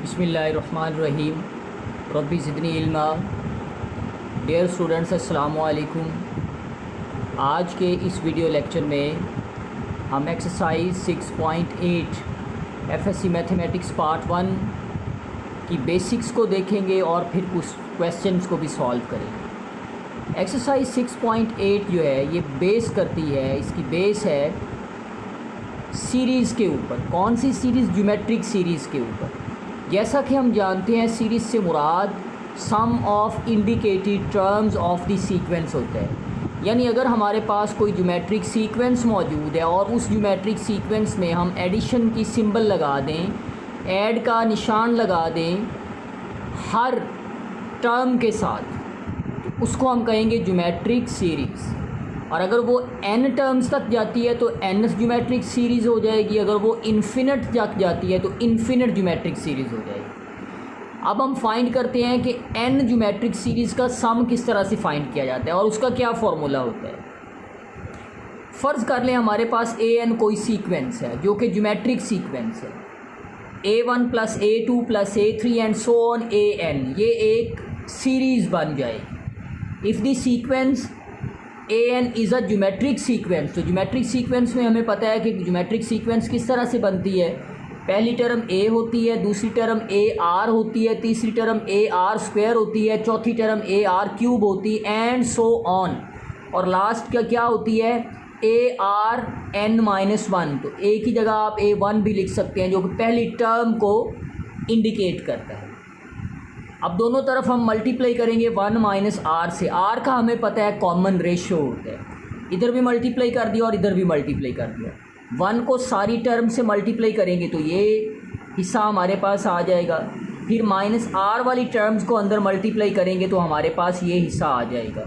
बिस्मिल्लाहिर्रहमानिर्रहीम रब्बी ज़िदनी इल्मा। Dear students, अस्सलामु अलैकुम। आज के इस वीडियो लेक्चर में हम एक्सरसाइज 6.8 एफएससी मैथमेटिक्स पार्ट 1 की बेसिक्स को देखेंगे और फिर कुछ क्वेश्चंस को भी सॉल्व करेंगे। एक्सरसाइज 6.8 जो है ये बेस करती है, इसकी बेस है सीरीज़ के ऊपर। कौन सी सीरीज़? ज्योमेट्रिक सीरीज़ के ऊपर। जैसा कि हम जानते हैं सीरीज़ से मुराद sum of indicated terms of the sequence होता है। यानी अगर हमारे पास कोई ज्योमेट्रिक सीक्वेंस मौजूद है और उस ज्योमेट्रिक सीक्वेंस में हम एडिशन की सिंबल लगा दें, ऐड का निशान लगा दें हर टर्म के साथ, तो उसको हम कहेंगे ज्योमेट्रिक सीरीज़। और अगर वो n टर्म्स तक जाती है तो n ज्योमेट्रिक सीरीज़ हो जाएगी। अगर वो इन्फिनिट तक जाती है तो इन्फिनिट ज्योमेट्रिक सीरीज़ हो जाएगी। अब हम फाइंड करते हैं कि n ज्योमेट्रिक सीरीज़ का सम किस तरह से फाइंड किया जाता है और उसका क्या फार्मूला होता है। फ़र्ज़ कर लें हमारे पास an कोई सीक्वेंस है जो कि ज्योमेट्रिक सीक्वेंस है, a1 + a2 + a3 and so on an। ये एक सीरीज़ बन जाएगी। If the sequence an is a geometric sequence. तो ज्योमेट्रिक सीक्वेंस में हमें पता है कि ज्योमेट्रिक सीक्वेंस किस तरह से बनती है। पहली टर्म a होती है, दूसरी टर्म ar होती है, तीसरी टर्म ar² होती है, चौथी टर्म ar³ होती है एंड सो ऑन। और लास्ट का क्या होती है? arn-1। तो a की जगह आप a1 भी लिख सकते हैं जो कि पहली टर्म को इंडिकेट करता है। अब दोनों तरफ हम मल्टीप्लाई करेंगे 1 - r से। r का हमें पता है कॉमन रेशो होता है। इधर भी मल्टीप्लाई कर दिया और इधर भी मल्टीप्लाई कर दिया। 1 को सारी टर्म से मल्टीप्लाई करेंगे तो ये हिस्सा हमारे पास आ जाएगा। फिर -r वाली टर्म्स को अंदर मल्टीप्लाई करेंगे तो हमारे पास ये हिस्सा आ जाएगा।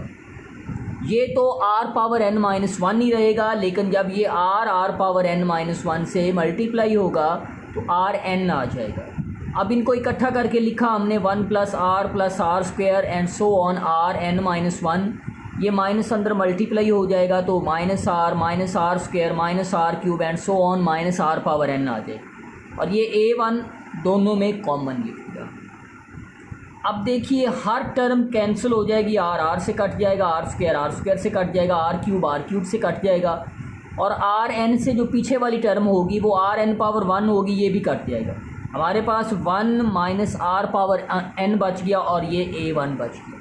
ये तो r⁻n-1 ही रहेगा, लेकिन जब ये r⁻n-1 से मल्टीप्लाई होगा तो rn आ जाएगा। अब इनको इकट्ठा करके लिखा हमने 1 + r + r² and so on rn-1। ये माइनस अंदर मल्टीप्लाई हो जाएगा तो -r -r² -r³ and so on -r⁻n आ जाएगा। और ये a1 दोनों में कॉमन लिख दिया। अब देखिए हर टर्म कैंसिल हो जाएगी। r से कट जाएगा, r² से कट जाएगा, r³ से कट जाएगा। और rn से जो पीछे वाली टर्म होगी वो rn⁻1 होगी, ये भी कट जाएगा। हमारे पास 1 - r⁻n बच गया और ये a1 बच गया।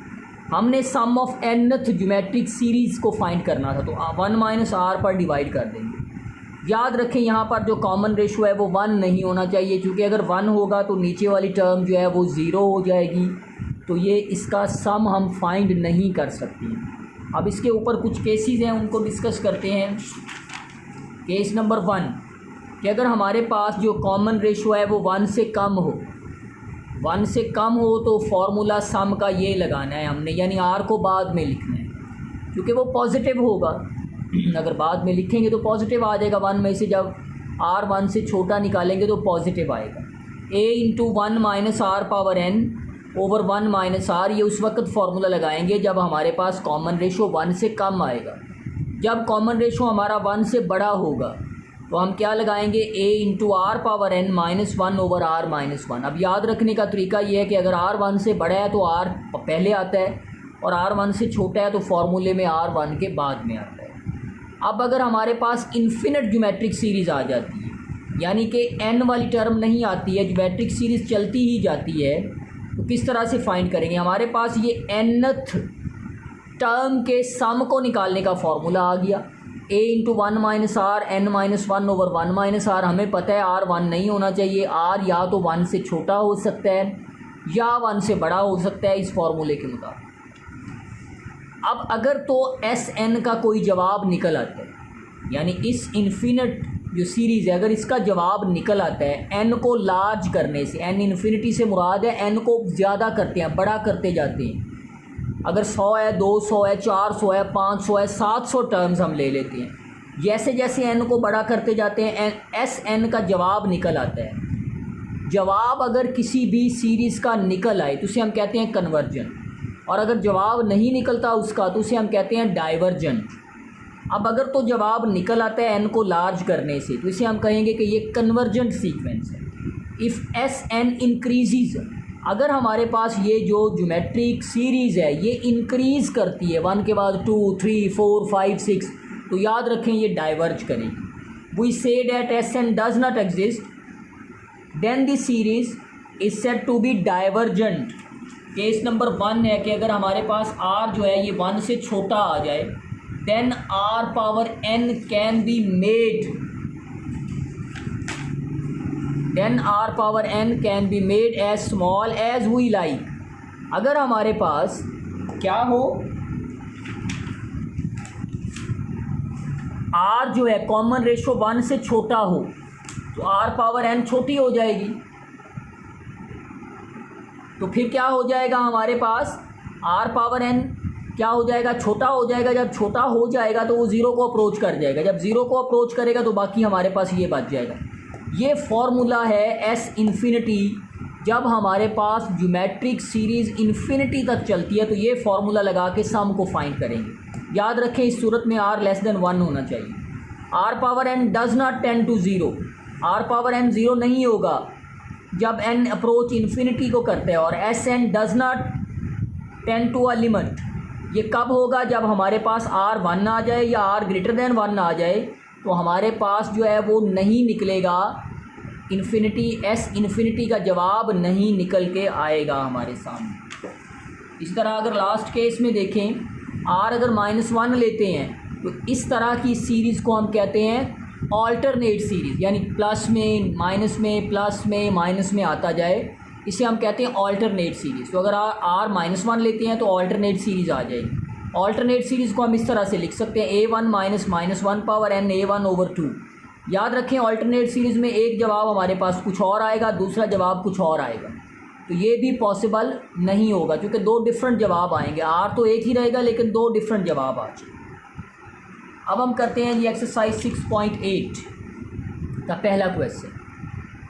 हमने सम ऑफ nth ज्योमेट्रिक सीरीज़ को फाइंड करना था तो 1 - r पर डिवाइड कर देंगे। याद रखें यहाँ पर जो कॉमन रेशो है वो 1 नहीं होना चाहिए, क्योंकि अगर 1 होगा तो नीचे वाली टर्म जो है वो 0 हो जाएगी। तो ये इसका सम हम फाइंड नहीं कर सकते। अब इसके ऊपर कुछ केसेस हैं, उनको डिस्कस करते हैं। केस नंबर 1 कि अगर हमारे पास जो कॉमन रेशो है वो 1 से कम हो, 1 से कम हो तो फॉर्मूला सम का ये लगाना है हमने, यानी r को बाद में लिखना है क्योंकि वो पॉजिटिव होगा। अगर बाद में लिखेंगे तो पॉजिटिव आ जाएगा 1 में से। जब r 1 से छोटा निकालेंगे तो पॉजिटिव आएगा। a × 1 - r⁻n / 1 - r, ये उस वक्त फार्मूला लगाएंगे जब हमारे पास कॉमन रेशो 1 से कम आएगा। जब कॉमन रेशो हमारा 1 से बड़ा होगा तो हम क्या लगाएंगे? a × r⁻n - 1 / r-1। अब याद रखने का तरीका ये है कि अगर r 1 से बड़ा है तो r पहले आता है और r 1 से छोटा है तो फार्मूले में r 1 के बाद में आता है। अब अगर हमारे पास इन्फिनिट ज्योमेट्रिक सीरीज़ आ जाती है, यानी कि n वाली टर्म नहीं आती है, ज्योमेट्रिक सीरीज़ चलती ही जाती है, तो किस तरह से फाइंड करेंगे? हमारे पास ये nth टर्म के सम को निकालने का फार्मूला आ गया। a × 1 - r n-1 / 1 - r। हमें पता है r 1 नहीं होना चाहिए। r या तो 1 से छोटा हो सकता है या 1 से बड़ा हो सकता है इस फार्मूले के मुताबिक। अब अगर तो Sn का कोई जवाब निकल आता है, यानी इस इन्फिनिट जो सीरीज़ है अगर इसका जवाब निकल आता है n को लार्ज करने से, n इन्फिनिटी से मुराद है n को ज़्यादा करते हैं, बड़ा करते जाते हैं। अगर 100 है, 200 है, 400 है, 500 है, 700 टर्म्स हम ले लेते हैं। जैसे जैसे n को बड़ा करते जाते हैं Sn का जवाब निकल आता है। जवाब अगर किसी भी सीरीज़ का निकल आए तो उसे हम कहते हैं कन्वर्जन, और अगर जवाब नहीं निकलता उसका तो उसे हम कहते हैं डाइवर्जन। अब अगर तो जवाब निकल आता है n को लार्ज करने से तो इसे हम कहेंगे कि ये कन्वर्जेंट सीक्वेंस है। इफ़ एस एन इंक्रीजेज, अगर हमारे पास ये जो ज्योमेट्रिक सीरीज़ है ये इंक्रीज़ करती है 1 के बाद 2 3 4 5 6, तो याद रखें ये डाइवर्ज करेगी। We say that S N does not exist, then the series is said to be divergent. Case number 1 है कि अगर हमारे पास r जो है ये 1 से छोटा आ जाए, then r power n can be made, then r power n can be made as small as we like. अगर हमारे पास क्या हो, r जो है कॉमन रेशो 1 से छोटा हो, तो r पावर n छोटी हो जाएगी। तो फिर क्या हो जाएगा हमारे पास, r पावर n क्या हो जाएगा, छोटा हो जाएगा। जब छोटा हो जाएगा तो वो ज़ीरो को अप्रोच कर जाएगा, जब ज़ीरो को अप्रोच करेगा तो बाकी हमारे पास ये बच जाएगा। ये फॉर्मूला है s इन्फिनिटी, जब हमारे पास ज्योमेट्रिक सीरीज़ इन्फिनिटी तक चलती है तो ये फार्मूला लगा के सम को फाइंड करेंगे। याद रखें इस सूरत में r लेस देन 1 होना चाहिए। r power n does not tend to zero, r power n zero नहीं होगा जब n अप्रोच इन्फिनिटी को करते हैं, और S N does not tend to a limit, ये कब होगा, जब हमारे पास r 1 आ जाए या r ग्रेटर देन 1 आ जाए, तो हमारे पास जो है वो नहीं निकलेगा इन्फिनिटी, एस इन्फिनिटी का जवाब नहीं निकल के आएगा हमारे सामने। इस तरह अगर लास्ट केस में देखें, r अगर -1 लेते हैं तो इस तरह की सीरीज़ को हम कहते हैं ऑल्टरनेट सीरीज़, यानी प्लस में प्लस में माइनस में आता जाए, इसे हम कहते हैं ऑल्टरनेट सीरीज़। तो अगर r -1 लेते हैं तो ऑल्टरनेट सीरीज़ आ जाएगी। ऑल्टरनेट सीरीज़ को हम इस तरह से लिख सकते हैं a1 minus 1 power n a1/2। याद रखें ऑल्टरनेट सीरीज़ में एक जवाब हमारे पास कुछ और आएगा, दूसरा जवाब कुछ और आएगा, तो ये भी पॉसिबल नहीं होगा क्योंकि दो डिफरेंट जवाब आएंगे। r तो एक ही रहेगा लेकिन दो डिफरेंट जवाब आ जाएंगे। अब हम करते हैं ये एक्सरसाइज 6.8 का पहला question.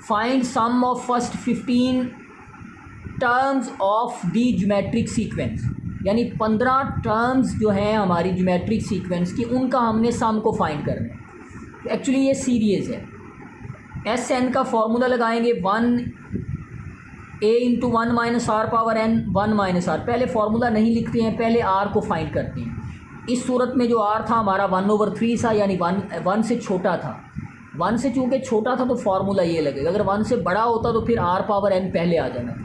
Find sum of first 15 terms of the geometric sequence, यानी 15 टर्म्स जो हैं हमारी ज्योमेट्रिक सीक्वेंस की, उनका हमने सम को फाइंड करना है। तो एक्चुअली ये सीरीज़ है, एस एन का फॉर्मूला लगाएंगे 1a into 1 minus r power n 1 minus r। पहले फार्मूला नहीं लिखते हैं, पहले r को फाइंड करते हैं। इस सूरत में जो r था हमारा 1/3 था, यानी 1 से छोटा था। 1 से चूँकि छोटा था तो फार्मूला ये लगेगा, अगर 1 से बड़ा होता तो फिर r पावर n पहले आ जाना था।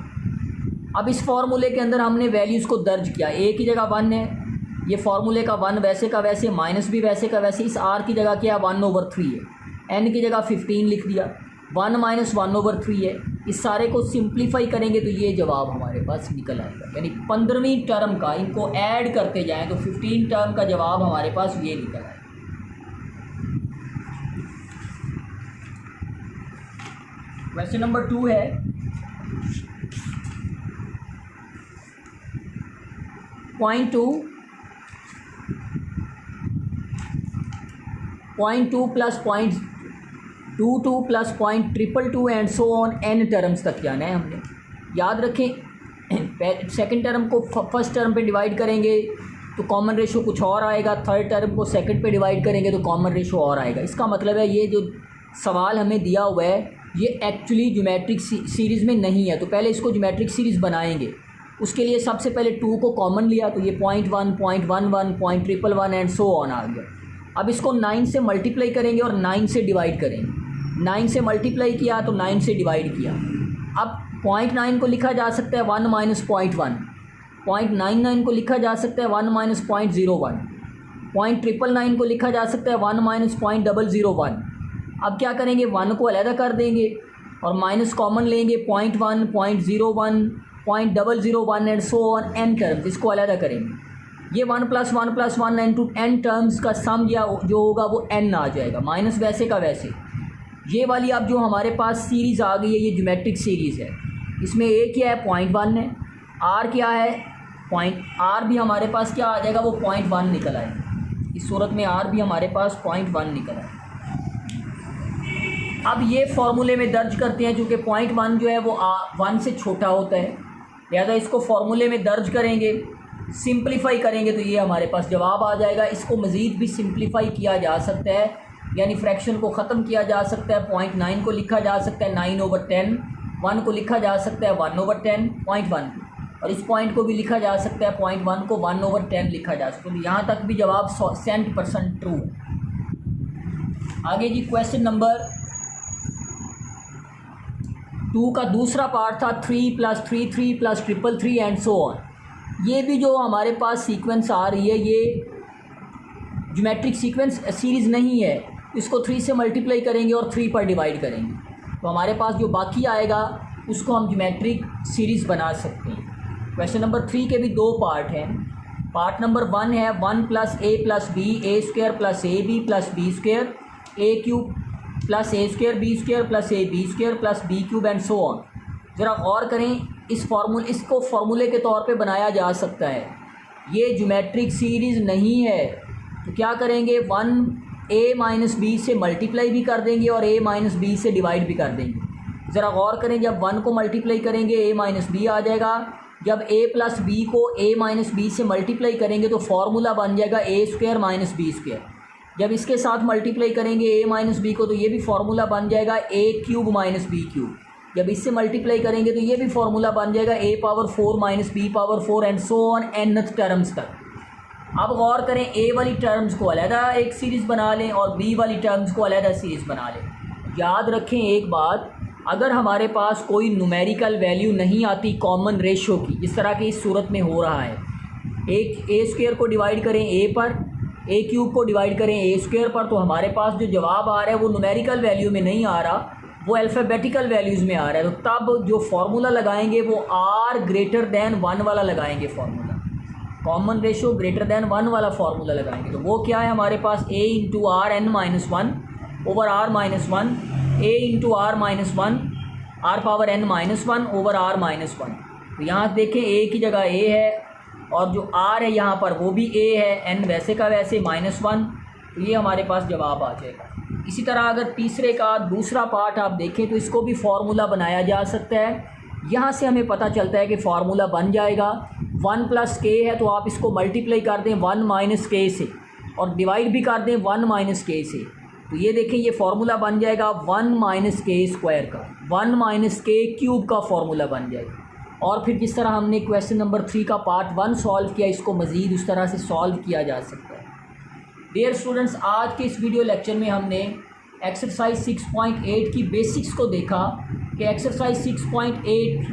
अब इस फार्मूले के अंदर हमने वैल्यूज़ को दर्ज किया, a की जगह 1 है, ये फार्मूले का 1 वैसे का वैसे, माइनस भी वैसे का वैसे, इस r की जगह क्या 1/3 है, n की जगह 15 लिख दिया, 1 माइनस 1/3 है। इस सारे को सिंप्लीफाई करेंगे तो ये जवाब हमारे पास निकल आएगा, यानी 15वीं टर्म का इनको ऐड करते जाएं तो 15 टर्म का जवाब हमारे पास ये निकल आएगा। क्वेश्चन नंबर 2 है, point 2 plus 0.22 plus 0.222 and so on n terms तक जाना है हमने। याद रखें सेकंड टर्म को फर्स्ट टर्म पे डिवाइड करेंगे तो कॉमन रेशो कुछ और आएगा, थर्ड टर्म को सेकंड पे डिवाइड करेंगे तो कॉमन रेशो और आएगा। इसका मतलब है ये जो सवाल हमें दिया हुआ है ये एक्चुअली ज्योमेट्रिक सीरीज़ में नहीं है, तो पहले इसको ज्योमेट्रिक सीरीज़ बनाएंगे। उसके लिए सबसे पहले 2 को कॉमन लिया तो ये 0.1 0.11 0.111 एंड सो ऑन आ गया। अब इसको 9 से मल्टीप्लाई करेंगे और 9 से डिवाइड करेंगे। 9 से मल्टीप्लाई किया तो 9 से डिवाइड किया। अब 0.9 को लिखा जा सकता है 1 माइनस 0.1, 0.99 को लिखा जा सकता है 1 माइनस 0.01, 0.999 को लिखा जा सकता है 1 माइनस 0.001। अब क्या करेंगे, 1 को अलग कर देंगे और माइनस कॉमन लेंगे, 0.1 0.01 0.001 and so on n terms, इसको अलग करेंगे। ये 1 + 1 + 1 इंटू n टर्म्स का सम या जो होगा वो n आ जाएगा, माइनस वैसे का वैसे। ये वाली अब जो हमारे पास सीरीज़ आ गई है ये ज्योमेट्रिक सीरीज़ है, इसमें a क्या है 0.1 है, r क्या है r भी हमारे पास क्या आ जाएगा वो 0.1 निकल आएगा। इस सूरत में r भी हमारे पास 0.1 निकल आएगा। अब ये फार्मूले में दर्ज करते हैं, चूँकि 0.1 जो है वो 1 से छोटा होता है, लिहाजा इसको फार्मूले में दर्ज करेंगे, सिंप्लीफाई करेंगे तो ये हमारे पास जवाब आ जाएगा। इसको मज़ीद भी सिंप्लीफाई किया जा सकता है यानी फ्रैक्शन को ख़त्म किया जा सकता है 0.9 को लिखा जा सकता है 9/10, 1 को लिखा जा सकता है 1/10, 0.1 और इस पॉइंट को भी लिखा जा सकता है 0.1 को 1/10 लिखा जा सकता है। तो यहाँ तक भी जवाब 100% ट्रू। आगे जी क्वेश्चन नंबर 2 का दूसरा पार्ट था 3 + 3 3 + 3 3 एंड सो ऑन। ये भी जो हमारे पास सीक्वेंस आ रही है ये ज्योमेट्रिक सीक्वेंस सीरीज़ नहीं है, इसको 3 से मल्टीप्लाई करेंगे और 3 पर डिवाइड करेंगे तो हमारे पास जो बाकी आएगा उसको हम ज्योमेट्रिक सीरीज़ बना सकते हैं। क्वेश्चन नंबर 3 के भी 2 पार्ट हैं। पार्ट नंबर 1 है 1 + a + b a² + ab + b² a³ + a² b² + ab² + b³ and so on. ज़रा गौर करें, इसको फार्मूले के तौर पे बनाया जा सकता है। ये ज्योमेट्रिक सीरीज़ नहीं है तो क्या करेंगे 1a - b से मल्टीप्लाई भी कर देंगे और a - b से डिवाइड भी कर देंगे। ज़रा गौर करें, जब 1 को मल्टीप्लाई करेंगे a - b आ जाएगा, जब a + b को a - b से मल्टीप्लाई करेंगे तो फार्मूला बन जाएगा a² - b²। जब इसके साथ मल्टीप्लाई करेंगे a - b को तो ये भी फार्मूला बन जाएगा a³ - b³। जब इससे मल्टीप्लाई करेंगे तो ये भी फार्मूला बन जाएगा a⁴ - b⁴ and so on nth terms तक। अब गौर करें, a वाली टर्म्स को अलहदा एक सीरीज़ बना लें और b वाली टर्म्स को अलहदा सीरीज़ बना लें। याद रखें एक बात, अगर हमारे पास कोई न्यूमेरिकल वैल्यू नहीं आती कॉमन रेशो की, जिस तरह की इस सूरत में हो रहा है, एक a² को डिवाइड करें a पर, a³ को डिवाइड करें a² पर, तो हमारे पास जो जवाब आ रहा है वो न्यूमेरिकल वैल्यू में नहीं आ रहा, वो अल्फ़ाबेटिकल वैल्यूज़ में आ रहा है। तो तब जो फार्मूला लगाएंगे वो r>1 वाला लगाएंगे फार्मूला, कॉमन रेशो >1 वाला फार्मूला लगाएंगे। तो वो क्या है हमारे पास a × r n - 1 / r - 1 a × r - 1 r power n - 1 / r - 1। तो यहाँ देखें a की जगह a है और जो r है यहाँ पर वो भी a है, n वैसे का वैसे -1। तो ये हमारे पास जवाब आ जाएगा। इसी तरह अगर तीसरे का दूसरा पार्ट आप देखें तो इसको भी फार्मूला बनाया जा सकता है। यहाँ से हमें पता चलता है कि फार्मूला बन जाएगा 1 + k है तो आप इसको मल्टीप्लाई कर दें 1 - k से और डिवाइड भी कर दें 1 - k से। तो ये देखें ये फार्मूला बन जाएगा 1 - k² का, 1 - k³ का फार्मूला बन जाएगा। और फिर जिस तरह हमने क्वेश्चन नंबर 3 का पार्ट 1 सॉल्व किया, इसको मज़ीद उस तरह से सॉल्व किया जा सकता है। डियर स्टूडेंट्स, आज के इस वीडियो लेक्चर में हमने एक्सरसाइज 6.8 की बेसिक्स को देखा कि एक्सरसाइज 6.8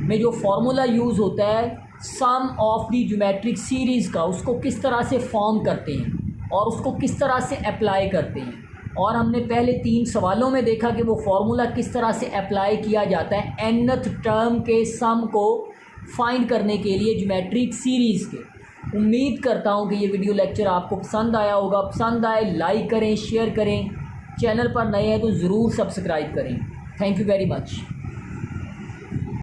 में जो फार्मूला यूज़ होता है सम ऑफ द ज्योमेट्रिक सीरीज़ का, उसको किस तरह से फॉर्म करते हैं और उसको किस तरह से अप्लाई करते हैं। और हमने पहले 3 सवालों में देखा कि वो फार्मूला किस तरह से अप्लाई किया जाता है nth टर्म के सम को फाइंड करने के लिए ज्योमेट्रिक सीरीज़ के। उम्मीद करता हूँ कि ये वीडियो लेक्चर आपको पसंद आया होगा। पसंद आए लाइक करें, शेयर करें, चैनल पर नए हैं तो ज़रूर सब्सक्राइब करें। Thank you very much.